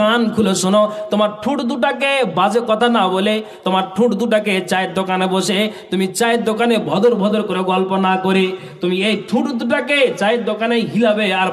কান খুলে শোনো, তোমার ঠোঁট দুটাকে বাজে কথা না বলে, তোমার ঠোঁট দুটাকে চায়ের দোকানে বসে তুমি চায়ের দোকানে ভদর ভদর করে গল্প না করে তুমি এই ঠোঁট দুটাকে চায়ের দোকানে হিলাবে আর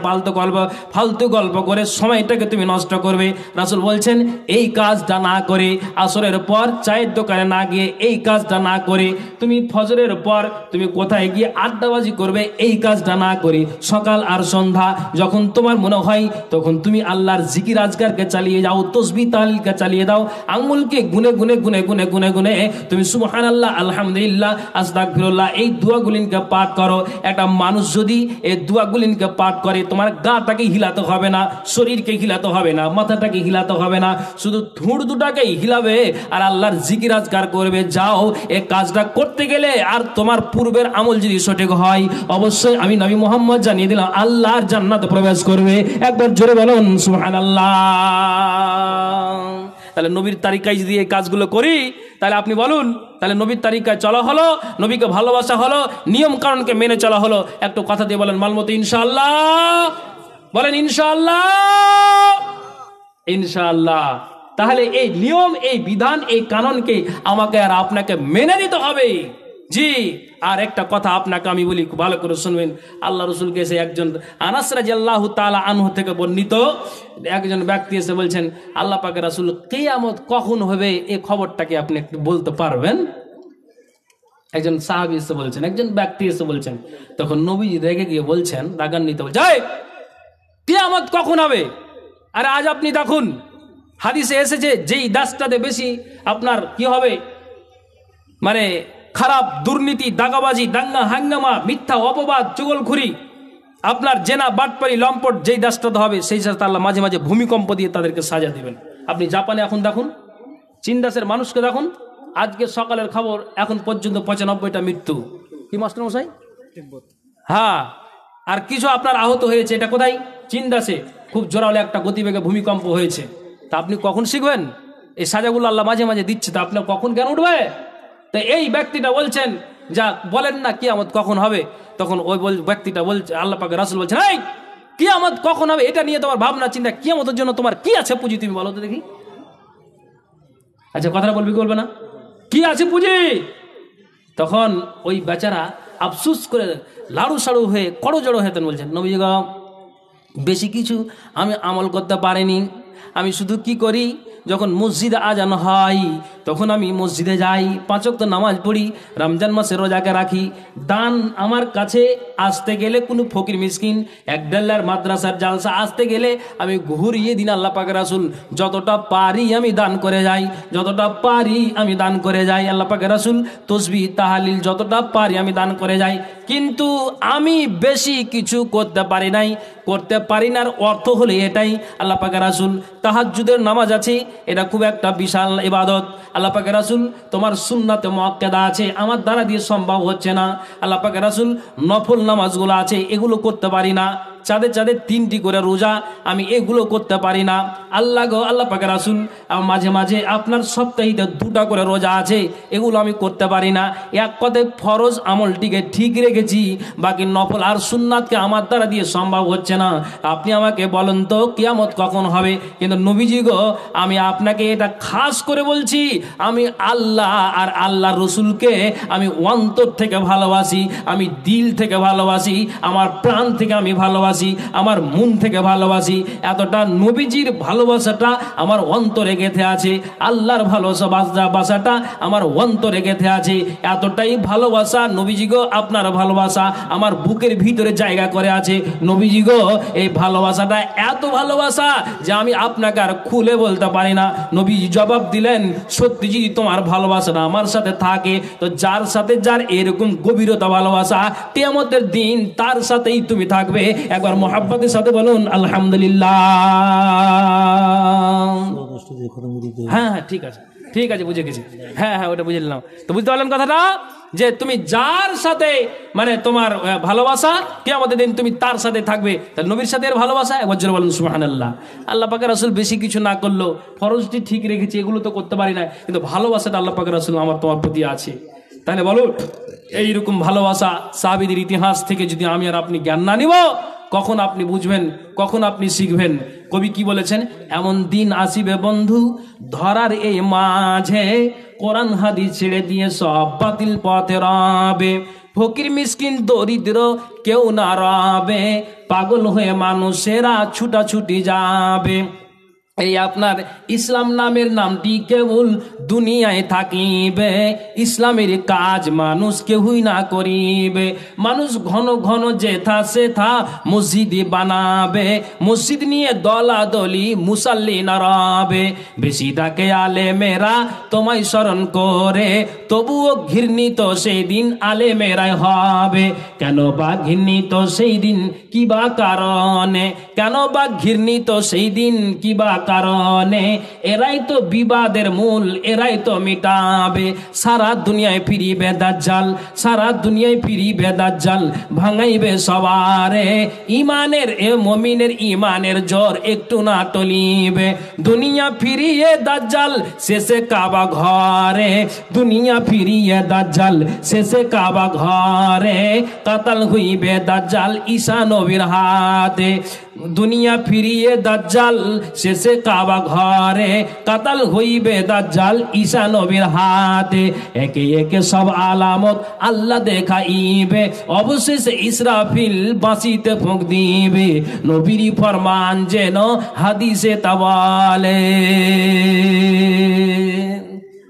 ফালতু গল্প করে সময়টাকে তুমি নষ্ট করবে। রাসূল বলছেন এই কাজটা না করে, আসরের পর চায়ের দোকানে না গিয়ে, এই কাজটা না করে তুমি ফজরের পর তুমি কোথায় গিয়ে আড্ডাবাজি করবে, এই কাজটা না করে সকাল আর সন্ধ্যা যখন তোমার মনে হয় তখন তুমি আল্লাহর জিকির আজকারকে চালিয়ে যাও, তসবিহ তাহলিলকে চালিয়ে দাও, আঙ্গুলকে গুনে গুনে গুনে গুনে গুনে গুনে তুমি সুবহানাল্লাহ, আলহামদুলিল্লাহ, আস্তাগফিরুল্লাহ এই দোয়াগুলিনকে পাঠ করো। একটা মানুষ যদি এই দোয়াগুলিনকে পাঠ করে তোমার গাটাকে হিলাতে হবে না, শরীরকে হিলাতে হবে না, মাথাটাকে হিলাতে হবে না, শুধু ঠোঁট দুটাকেই হিলাবে আর আল্লাহর জিকির আজকার করবে। যাও, এই কাজটা করতে গেলে আর তোমার পূর্বের আমল যদি সঠিক হয় অবশ্যই আমি নবী মুহাম্মদ জানিয়ে দিলাম আল্লাহর জান্নাতে প্রবেশ করবে। একবার জোরে বলুন সুবহানাল্লাহ। তাহলে নবীর তারিকায় যদি এই কাজগুলো করি তাহলে আপনি বলুন, তাহলে নবীর তারিকায় চলা হলো, নবীকে ভালোবাসা হলো, নিয়ম কানুনকে মেনে চলা হলো। একটু কথা দিয়ে বলেন মালমতে ইনশাআল্লাহ, বলেন ইনশাআল্লাহ, ইনশাআল্লাহ। তাহলে এই নিয়ম, এই বিধান, এই কানুনকে আমাকে আর আপনাকে মেনে নিতে হবে। জি, আর একটা কথা আপনাকে আমি বলি, ভালো করে শুনবেন। আল্লাহ রসুলকে এসে একজন আনাস রাদিয়াল্লাহু তাআলা আনহু থেকে বর্ণিত একজন ব্যক্তি এসে বলছেন, আল্লাহ পাকের রাসূল কিয়ামত কখন হবে এই খবরটাকে আপনি একটু বলতে পারবেন? একজন সাহাবী এসে বলছেন, একজন ব্যক্তি এসে বলছেন। তখন নবীজি রেগে গিয়ে বলছেন, রাগান্বিত, যায় কিয়ামত কখন হবে? আর আজ আপনি দেখুন হাদিসে এসেছে যেই দাসটাতে বেশি আপনার কি হবে, মানে খারাপ, দুর্নীতি, দাগাবাজি, দাঙ্গা হাঙ্গামা, মিথ্যা অপবাদ, চুগলখুরি, আপনার জেনা, বাটপারি, লম্পট যেই দাসটাতে হবে সেই সাথে আল্লাহ মাঝে মাঝে ভূমিকম্প দিয়ে তাদেরকে সাজা দিবেন। আপনি জাপানে এখন দেখুন, চীন দেশের মানুষকে দেখুন, আজকে সকালের খবর এখন পর্যন্ত 95টা মৃত্যু। কি মাস্টার মশাই? হ্যাঁ, আর কিছু আপনার আহত হয়েছে। এটা কোথায়? চীন দেশে খুব জোরালো একটা গতিবেগে ভূমিকম্প হয়েছে। তা আপনি কখন শিখবেন? এই সাজাগুলো আল্লাহ মাঝে মাঝে দিচ্ছে, তা আপনার কখন জ্ঞান উঠবে? তো এই ব্যক্তিটা বলছেন, যা বলেন না কিয়ামত কখন হবে। তখন ওই ব্যক্তিটা বলছে, আল্লাহ পাকের রাসূল বলছেন, এই কিয়ামত কখন হবে এটা নিয়ে তোমার ভাবনা চিন্তা, কিয়ামতের জন্য তোমার কি আছে পুঁজি তুমি বলো তো দেখি। আচ্ছা, কথাটা বলবি কি বলবে না? কি আছে পুঁজি? তখন ওই বেচারা আফসুস করে লাড়ু সাড়ু হয়ে করজড়ো হতেন, বলছেন, নবীজি গো, বেশি কিছু আমি আমল করতে পারিনি। আমি শুধু কি করি, যখন মসজিদে আজান হয় তখন আমি মসজিদে যাই, 5 ওয়াক্ত নামাজ পড়ি, রমজান মাসে রোজাকে রাখি। দান আমার কাছে আসতে গেলে কোনো ফকির মিসকিন, 1-1.5 লাখ মাদ্রাসার জালসা আসতে গেলে আমি ঘুরিয়ে দিন আল্লাহ পাকের রাসূল যতটা পারি আমি দান করে যাই, যতটা পারি আমি দান করে যাই। আল্লাহ পাকের রাসূল তসবিহ তাহলিল যতটা পারি আমি দান করে যাই, কিন্তু আমি বেশি কিছু করতে পারি নাই। করতে পারি না অর্থ হলে এটাই, আল্লাহ পাকের রাসূল তাহাজ্জুদের নামাজ আছে, এটা খুব একটা বিশাল ইবাদত। আল্লাহ পাকের রাসূল তোমার সুন্নাতে মুআক্কাদা আছে, আমার দ্বারা দিয়ে সম্ভব হচ্ছে না। আল্লাহ পাকের রাসূল নফল নামাজগুলো আছে, এগুলো করতে পারি না। চাঁদে চাঁদে 3টি করে রোজা, আমি এগুলো করতে পারি না। আল্লাহ গো, আল্লাহ পাকের রাসূল মাঝে মাঝে আপনার সপ্তাহে 2টা করে রোজা আছে, এগুলো আমি করতে পারি না। এক কথায় ফরজ আমলটিকে ঠিক রেখেছি, বাকি নফল আর সুন্নাতকে আমার দ্বারা দিয়ে সম্ভব হচ্ছে না। আপনি আমাকে বলেন তো কিয়ামত কখন হবে? কিন্তু নবীজি গো, আমি আপনাকে এটা খাস করে বলছি, আমি আল্লাহ আর আল্লাহর রসুলকে আমি অন্তর থেকে ভালোবাসি, আমি দিল থেকে ভালোবাসি, আমার প্রাণ থেকে আমি ভালোবাসি, আমার মন থেকে ভালোবাসি। এতটা নবীজির ভালোবাসাটা আমার অন্তরে গেঁথে আছে, আল্লাহর ভালোবাসাটা আমার অন্তরে গেঁথে আছে। এতটাই ভালোবাসা নবীজি গো, আপনার ভালোবাসা আমার বুকের ভিতরে জায়গা করে আছে। নবীজি গো, এই ভালোবাসাটা এত ভালোবাসা যে আমি আপনাকে আর খুলে বলতে পারি না। নবীজি জবাব দিলেন, সত্যি যদি তোমার ভালোবাসাটা আমার সাথে থাকে, তো যার সাথে যার এরকম গভীরতা ভালোবাসা, কিয়ামতের দিন তার সাথেই তুমি থাকবে। একবার মোহাব্বতের সাথে বলুন আলহামদুলিল্লাহ। হ্যাঁ হ্যাঁ, ঠিক আছে ঠিক আছে, বুঝে গেছি। হ্যাঁ হ্যাঁ, ওটা বুঝে নিলাম। তো বুঝতে পারলেন কথাটা, যে তুমি যার সাথে মানে তোমার ভালোবাসা, কিয়ামতের দিন তুমি তার সাথে থাকবে। তাহলে নবীর সাথে এর ভালোবাসা, একবার জোরে বলুন সুবহানাল্লাহ। আল্লাহ পাকের রাসূল বেশি কিছু না করলো, ফরজটি ঠিক রেখেছি, এগুলো তো করতে পারি না, কিন্তু ভালোবাসাটা আল্লাহ পাকের রাসূল আমার তোমার প্রতি আছে। তাহলে বলুন, এইরকম ভালোবাসা সাহাবীদের ইতিহাস থেকে যদি আমি আর আপনি জ্ঞান না নিব, কখন আপনি বুঝবেন, কখন আপনি শিখবেন? কবি কি বলেছেন? এমন দিন আসিবে বন্ধু ধরার এই মাঝে, কোরআন হাদিস ছেড়ে দিয়ে সব বাতিল পথে রবে, ফকির মিসকিন দরিদ্র কেউ না রবে, পাগল হয়ে মানুষেরা ছুটাছুটি যাবে। এই আপনার ইসলাম নামের নামটি কেবল দুনিয়ায় থাকিবে, ইসলামের কাজ মানুষ কেউই না করিবে। মানুষ ঘন ঘন যেথা সেথা মসজিদে বানাবে, মসজিদ নিয়ে দলাদলি মুসাল্লি না রবে, বেশি থাকে আলেমেরা তোমায় স্মরণ করে, তবুও ঘৃণিত সেই দিন আলেমেরাই হবে। কেন বা ঘৃণিত সেই দিন কি বা কারণে, কেন বা ঘৃণিত সেই দিন কি বা কারণে? এরাই তো বিবাদের মূল, এরাই তো মিটাবে। সারা দুনিয়ায় ফিরিবে দাজ্জাল, সারা দুনিয়ায় ফিরিবে দাজ্জাল, ভাঙাইবে সবারে। ইমানের এ মুমিনের ইমানের জোর একটু না টলিবে। দুনিয়া ফিরিয়ে দাজ্জাল শেষে কাবা ঘরে, দুনিয়া ফিরিয়ে দাজ্জাল শেষে কাবা ঘরে, কাতাল হইবে দাজ্জাল ঈসা নবীর হাতে। দুনিয়া ফিরিয়ে দাজ্জাল শেষে কাবা ঘরে, কাতাল হইবে দাজ্জাল ঈসা নবীর হাতে। একে একে সব আলামত আল্লাহ দেখাইবে, অবশেষে ইসরাফিল বাঁশিতে ফুঁক দিবে, নবীর ফরমান যেন হাদিসে তা বলে।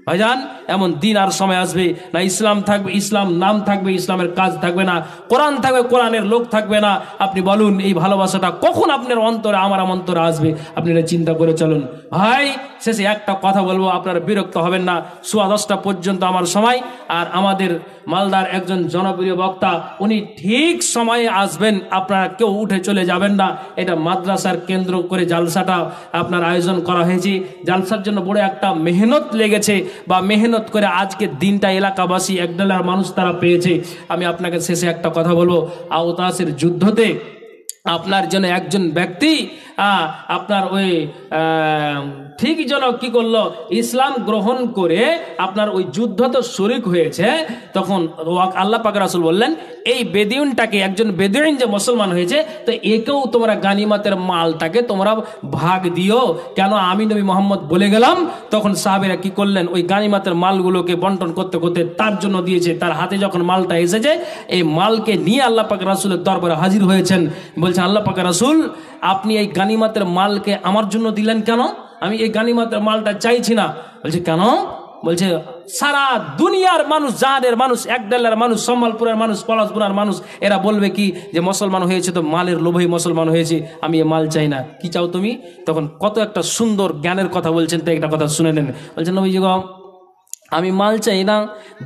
ভাইজান, এমন দিন আর সময় আসবে না ইসলাম থাকবে, ইসলাম নাম থাকবে, ইসলামের কাজ থাকবে না, কোরআন থাকবে, কোরআনের লোক থাকবে না। আপনি বলুন এই ভালোবাসাটা কখন আপনার অন্তরে আমার অন্তরে আসবে? আপনি এটা চিন্তা করে চলুন। ভাই, শেষে একটা কথা বলবো, আপনারা বিরক্ত হবেন না। 10:15 পর্যন্ত আমার সময়। আর আমাদের মালদার একজন জনপ্রিয় বক্তা, উনি ঠিক সময়ে আসবেন, আপনারা কেউ উঠে চলে যাবেন না। এটা মাদ্রাসার কেন্দ্র করে জালসাটা আপনার আয়োজন করা হয়েছে। জালসার জন্য বড় একটা মেহনত লেগেছে, বা মেহনত করে আজকে দিনটা এলাকাবাসী একদলের মানুষ তারা পেয়েছে। আমি আপনাকে শেষে একটা কথা বলবো, আওতাসের যুদ্ধতে আপনার জন্য একজন ব্যক্তি আপনার ওই ঠিক যেন কি করলো, ইসলাম গ্রহণ করে আপনার ওই যুদ্ধ তো শরিক হয়েছে। তখন আল্লাহ পাক রাসূল বললেন, এই বেদুইনটাকে, একজন বেদুইন যে মুসলমান হয়েছে, তো একেও তোমরা গানিমাতের মালটাকে তোমরা ভাগ দিও। কেন? আমি নবী মোহাম্মদ বলে গেলাম। তখন সাহাবীরা কি করলেন, ওই গানিমাতের মালগুলোকে বন্টন করতে করতে তার জন্য দিয়েছে। তার হাতে যখন মালটা এসেছে, এই মালকে নিয়ে আল্লাহ পাক রাসূলের দরবারে হাজির হয়েছেন। বলছেন, আল্লাহ পাক রাসূল, আপনি এই গানিমাতের মালকে আমার জন্য দিলেন কেন? আমি এই গানিমাতের মালটা চাইছি না। বলছে কেন? বলছে সারা দুনিয়ার মানুষ, জাহানের মানুষ, একডালের মানুষ, সম্বলপুরের মানুষ, পলাশপুরের মানুষ, এরা বলবে কি যে মুসলমান হয়েছে তো মালের লোভে মুসলমান হয়েছে, আমি এ মাল চাই না। কি চাও তুমি? তখন কত একটা সুন্দর জ্ঞানের কথা বলছেন, তো একটা কথা শুনে নেন। বলছেন, নবীজি গো, আমি মাল চাই না,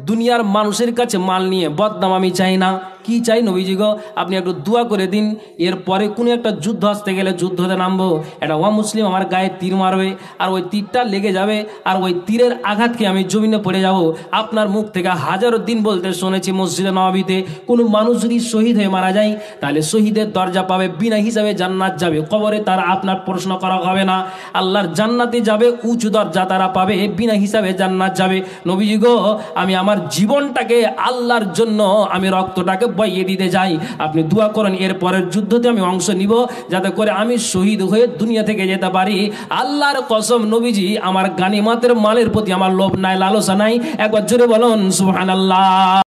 দুনিয়ার মানুষের কাছে মাল নিয়ে বদনাম আমি চাই না। কি চাই নবীজি গো? আপনি একটু দোয়া করে দিন, এরপরে কোনো একটা যুদ্ধ আসতে গেলে যুদ্ধতে নামবো, একটা মুসলিম আমার গায়ে তীর মারবে, আর ওই তীরটা লেগে যাবে, আর ওই তীরের আঘাতকে আমি জমিনে পড়ে যাব। আপনার মুখ থেকে হাজারো দিন বলতে শুনেছি, মসজিদে নববীতে কোনো মানুষ যদি শহীদ হয়ে মারা যায়, তাহলে শহীদের দরজা পাবে, বিনা হিসাবে জান্নাত যাবে, কবরে তারা আপনার প্রশ্ন করা হবে না, আল্লাহর জান্নাতে যাবে, উঁচু দরজা তারা পাবে, বিনা হিসাবে জান্নাত যাবে। নবীজি গো, আমি আমার জীবনটাকে আল্লাহর জন্য আমি রক্তটাকে বইয়ে দিতে যাই, আপনি দোয়া করেন এর পরের যুদ্ধতে আমি অংশ নিব, যাতে করে আমি শহীদ হয়ে দুনিয়া থেকে যেতে পারি। আল্লাহর কসম নবীজি, আমার গানিমাতের মালের প্রতি আমার লোভ নাই, লালসা নাই। একবার জোরে বলুন সুবহানাল্লাহ।